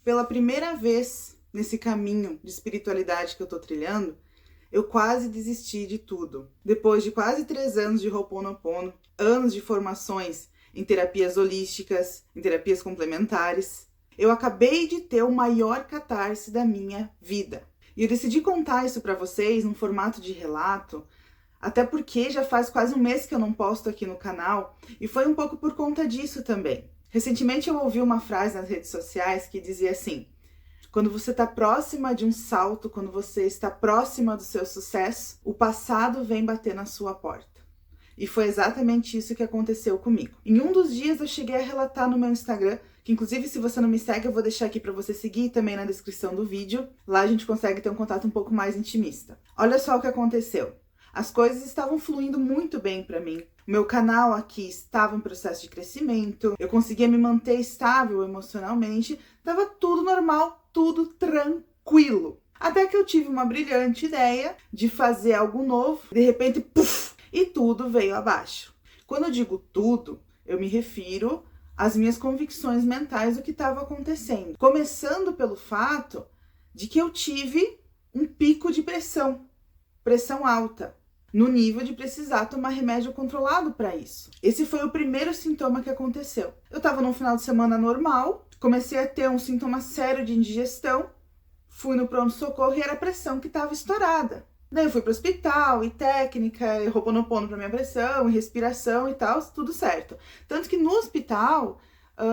Pela primeira vez nesse caminho de espiritualidade que eu tô trilhando, eu quase desisti de tudo. Depois de quase 3 anos de Ho'oponopono, anos de formações em terapias holísticas, em terapias complementares, eu acabei de ter o maior catarse da minha vida. E eu decidi contar isso para vocês num formato de relato, até porque já faz quase um mês que eu não posto aqui no canal, e foi um pouco por conta disso também. Recentemente eu ouvi uma frase nas redes sociais que dizia assim: quando você está próxima de um salto, quando você está próxima do seu sucesso, o passado vem bater na sua porta. E foi exatamente isso que aconteceu comigo. Em um dos dias eu cheguei a relatar no meu Instagram, que inclusive se você não me segue eu vou deixar aqui para você seguir também na descrição do vídeo. Lá a gente consegue ter um contato um pouco mais intimista. Olha só o que aconteceu. As coisas estavam fluindo muito bem para mim. O meu canal aqui estava em processo de crescimento, eu conseguia me manter estável emocionalmente, estava tudo normal, tudo tranquilo. Até que eu tive uma brilhante ideia de fazer algo novo, de repente, puf, e tudo veio abaixo. Quando eu digo tudo, eu me refiro às minhas convicções mentais do que estava acontecendo. Começando pelo fato de que eu tive um pico de pressão alta, no nível de precisar tomar remédio controlado para isso. Esse foi o primeiro sintoma que aconteceu. Eu estava num final de semana normal, comecei a ter um sintoma sério de indigestão, fui no pronto-socorro e era a pressão que estava estourada. Daí eu fui para o hospital, e técnica, e Ho'oponopono para minha pressão, e respiração e tal, tudo certo. Tanto que no hospital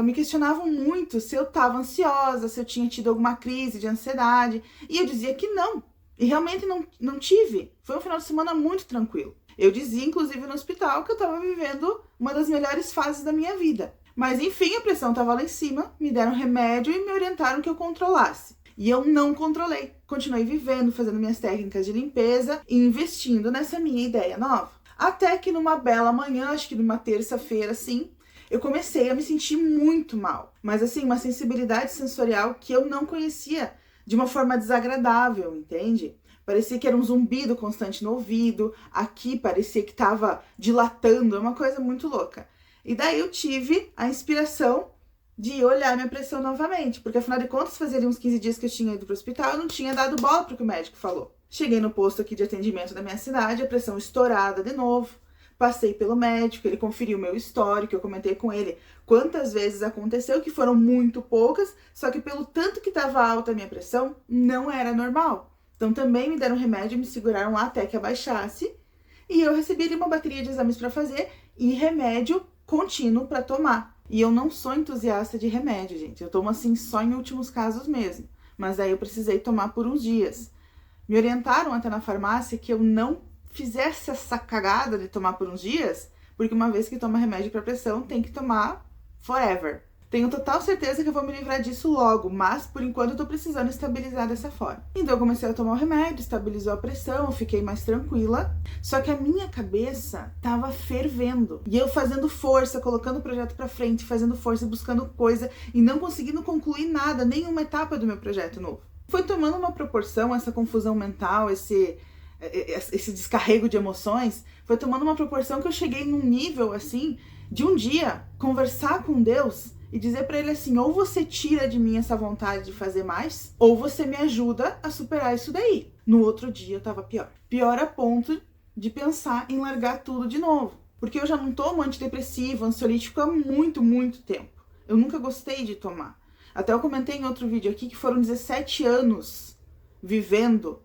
me questionavam muito se eu estava ansiosa, se eu tinha tido alguma crise de ansiedade, e eu dizia que não. E realmente não tive. Foi um final de semana muito tranquilo. Eu dizia, inclusive, no hospital que eu estava vivendo uma das melhores fases da minha vida. Mas, enfim, a pressão estava lá em cima, me deram remédio e me orientaram que eu controlasse. E eu não controlei. Continuei vivendo, fazendo minhas técnicas de limpeza e investindo nessa minha ideia nova. Até que numa bela manhã, acho que numa terça-feira, assim, eu comecei a me sentir muito mal. Mas, assim, uma sensibilidade sensorial que eu não conhecia, de uma forma desagradável, entende? Parecia que era um zumbido constante no ouvido, aqui parecia que estava dilatando, é uma coisa muito louca. E daí eu tive a inspiração de olhar minha pressão novamente, porque afinal de contas fazia uns 15 dias que eu tinha ido para o hospital, eu não tinha dado bola para o que o médico falou. Cheguei no posto aqui de atendimento da minha cidade, a pressão estourada de novo. Passei pelo médico, ele conferiu meu histórico, eu comentei com ele quantas vezes aconteceu, que foram muito poucas, só que pelo tanto que estava alta a minha pressão, não era normal. Então também me deram remédio e me seguraram lá até que abaixasse, e eu recebi ali uma bateria de exames para fazer e remédio contínuo para tomar. E eu não sou entusiasta de remédio, gente, eu tomo assim só em últimos casos mesmo, mas aí eu precisei tomar por uns dias. Me orientaram até na farmácia que eu não fizesse essa cagada de tomar por uns dias, porque uma vez que toma remédio para pressão, tem que tomar forever. Tenho total certeza que eu vou me livrar disso logo, mas por enquanto eu tô precisando estabilizar dessa forma. Então eu comecei a tomar o remédio, estabilizou a pressão, eu fiquei mais tranquila, só que a minha cabeça tava fervendo. E eu fazendo força, colocando o projeto pra frente, fazendo força, buscando coisa e não conseguindo concluir nada, nenhuma etapa do meu projeto novo. Foi tomando uma proporção, essa confusão mental, esse descarrego de emoções, foi tomando uma proporção que eu cheguei num nível, assim, de um dia conversar com Deus e dizer pra ele assim: ou você tira de mim essa vontade de fazer mais, ou você me ajuda a superar isso daí. No outro dia eu tava pior. Pior a ponto de pensar em largar tudo de novo. Porque eu já não tomo antidepressivo, ansiolítico há muito, muito tempo. Eu nunca gostei de tomar. Até eu comentei em outro vídeo aqui que foram 17 anos vivendo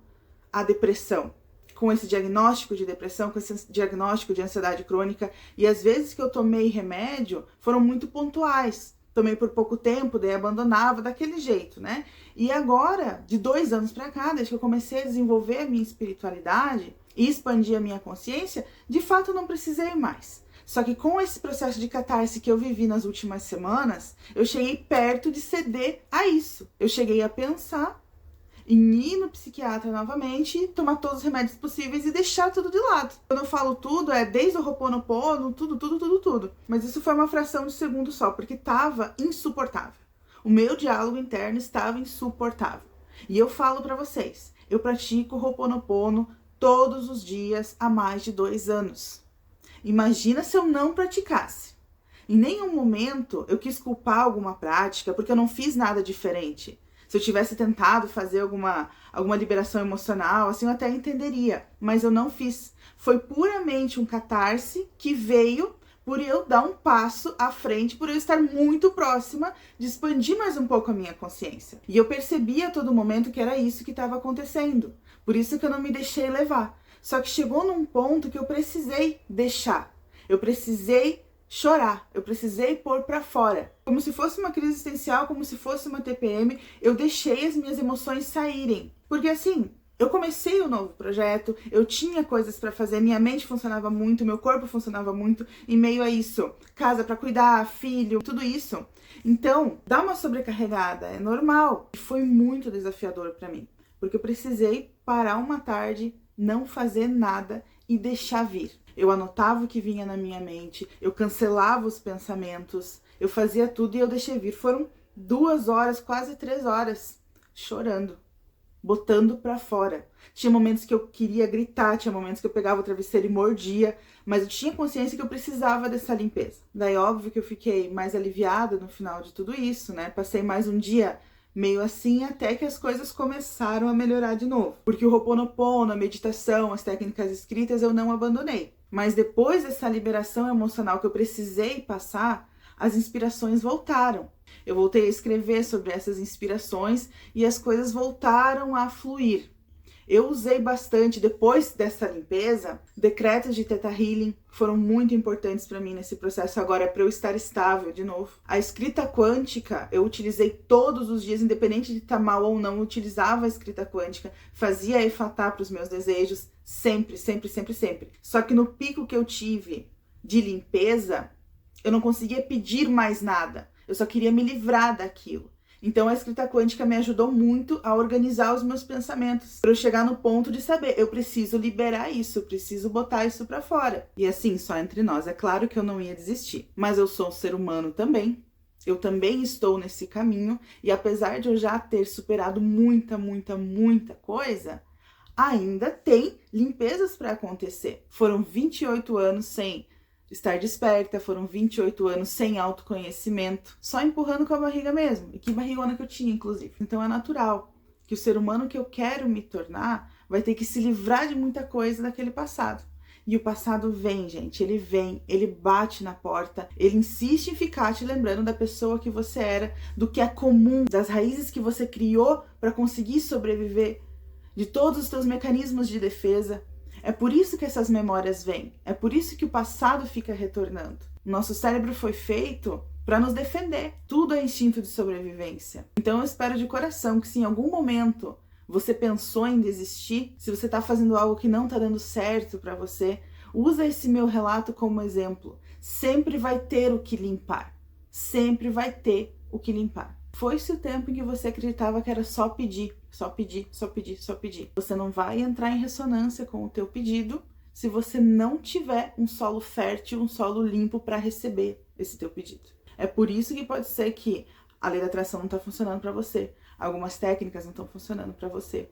a depressão, com esse diagnóstico de depressão, com esse diagnóstico de ansiedade crônica, e as vezes que eu tomei remédio foram muito pontuais. Tomei por pouco tempo, daí abandonava daquele jeito, né? E agora, de 2 anos pra cá, desde que eu comecei a desenvolver a minha espiritualidade e expandir a minha consciência, de fato eu não precisei mais. Só que com esse processo de catarse que eu vivi nas últimas semanas, eu cheguei perto de ceder a isso. Eu cheguei a pensar em ir no psiquiatra novamente, tomar todos os remédios possíveis e deixar tudo de lado. Quando eu falo tudo, é desde o Ho'oponopono, tudo. Mas isso foi uma fração de segundo só, porque estava insuportável. O meu diálogo interno estava insuportável. E eu falo pra vocês, eu pratico o Ho'oponopono todos os dias há mais de 2 anos. Imagina se eu não praticasse. Em nenhum momento eu quis culpar alguma prática, porque eu não fiz nada diferente. Se eu tivesse tentado fazer alguma liberação emocional, assim, eu até entenderia, mas eu não fiz. Foi puramente um catarse que veio por eu dar um passo à frente, por eu estar muito próxima de expandir mais um pouco a minha consciência. E eu percebi a todo momento que era isso que estava acontecendo. Por isso que eu não me deixei levar. Só que chegou num ponto que eu precisei deixar. Eu precisei chorar, eu precisei pôr pra fora. Como se fosse uma crise existencial, como se fosse uma TPM, eu deixei as minhas emoções saírem. Porque assim, eu comecei um novo projeto, eu tinha coisas pra fazer, minha mente funcionava muito, meu corpo funcionava muito, em meio a isso, casa pra cuidar, filho, tudo isso. Então, dá uma sobrecarregada, é normal. E foi muito desafiador pra mim, porque eu precisei parar uma tarde, não fazer nada e deixar vir. Eu anotava o que vinha na minha mente, eu cancelava os pensamentos, eu fazia tudo e eu deixei vir. Foram 2 horas, quase 3 horas, chorando, botando pra fora. Tinha momentos que eu queria gritar, tinha momentos que eu pegava o travesseiro e mordia, mas eu tinha consciência que eu precisava dessa limpeza. Daí, óbvio que eu fiquei mais aliviada no final de tudo isso, né? Passei mais um dia meio assim, até que as coisas começaram a melhorar de novo. Porque o Ho'oponopono, a meditação, as técnicas escritas eu não abandonei. Mas depois dessa liberação emocional que eu precisei passar, as inspirações voltaram. Eu voltei a escrever sobre essas inspirações e as coisas voltaram a fluir. Eu usei bastante, depois dessa limpeza, decretos de Theta Healing foram muito importantes para mim nesse processo agora, para eu estar estável de novo. A escrita quântica eu utilizei todos os dias, independente de estar mal ou não, eu utilizava a escrita quântica, fazia efatá para os meus desejos, sempre, sempre, sempre, sempre. Só que no pico que eu tive de limpeza, eu não conseguia pedir mais nada, eu só queria me livrar daquilo. Então a escrita quântica me ajudou muito a organizar os meus pensamentos, para eu chegar no ponto de saber, eu preciso liberar isso, eu preciso botar isso para fora. E assim, só entre nós, é claro que eu não ia desistir, mas eu sou um ser humano também, eu também estou nesse caminho, e apesar de eu já ter superado muita coisa, ainda tem limpezas para acontecer. Foram 28 anos sem estar desperta, foram 28 anos sem autoconhecimento, só empurrando com a barriga mesmo. E que barrigona que eu tinha, inclusive. Então é natural que o ser humano que eu quero me tornar vai ter que se livrar de muita coisa daquele passado. E o passado vem, gente, ele bate na porta, ele insiste em ficar te lembrando da pessoa que você era, do que é comum, das raízes que você criou para conseguir sobreviver, de todos os teus mecanismos de defesa. É por isso que essas memórias vêm, é por isso que o passado fica retornando. O nosso cérebro foi feito para nos defender, tudo é instinto de sobrevivência. Então eu espero de coração que se em algum momento você pensou em desistir, se você está fazendo algo que não está dando certo para você, usa esse meu relato como exemplo. Sempre vai ter o que limpar, sempre vai ter o que limpar. Foi-se o tempo em que você acreditava que era só pedir, só pedir, só pedir, só pedir. Você não vai entrar em ressonância com o teu pedido se você não tiver um solo fértil, um solo limpo para receber esse teu pedido. É por isso que pode ser que a lei da atração não está funcionando para você. Algumas técnicas não estão funcionando para você,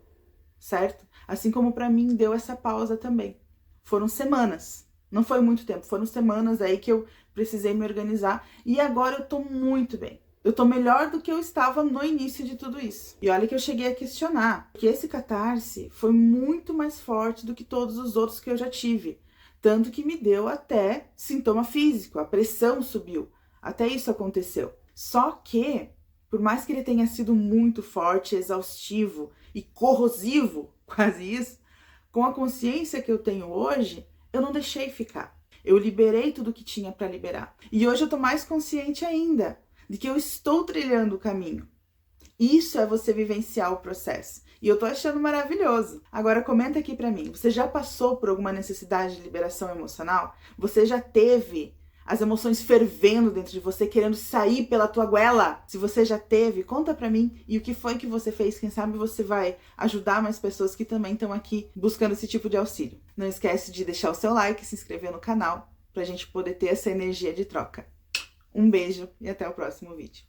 certo? Assim como para mim deu essa pausa também. Foram semanas, não foi muito tempo, foram semanas aí que eu precisei me organizar e agora eu tô muito bem. Eu tô melhor do que eu estava no início de tudo isso. E olha que eu cheguei a questionar, que esse catarse foi muito mais forte do que todos os outros que eu já tive. Tanto que me deu até sintoma físico, a pressão subiu. Até isso aconteceu. Só que, por mais que ele tenha sido muito forte, exaustivo e corrosivo, quase isso, com a consciência que eu tenho hoje, eu não deixei ficar. Eu liberei tudo que tinha para liberar. E hoje eu tô mais consciente ainda de que eu estou trilhando o caminho. Isso é você vivenciar o processo. E eu tô achando maravilhoso. Agora comenta aqui pra mim, você já passou por alguma necessidade de liberação emocional? Você já teve as emoções fervendo dentro de você, querendo sair pela tua goela? Se você já teve, conta pra mim. E o que foi que você fez? Quem sabe você vai ajudar mais pessoas que também estão aqui buscando esse tipo de auxílio. Não esquece de deixar o seu like, se inscrever no canal, pra gente poder ter essa energia de troca. Um beijo e até o próximo vídeo.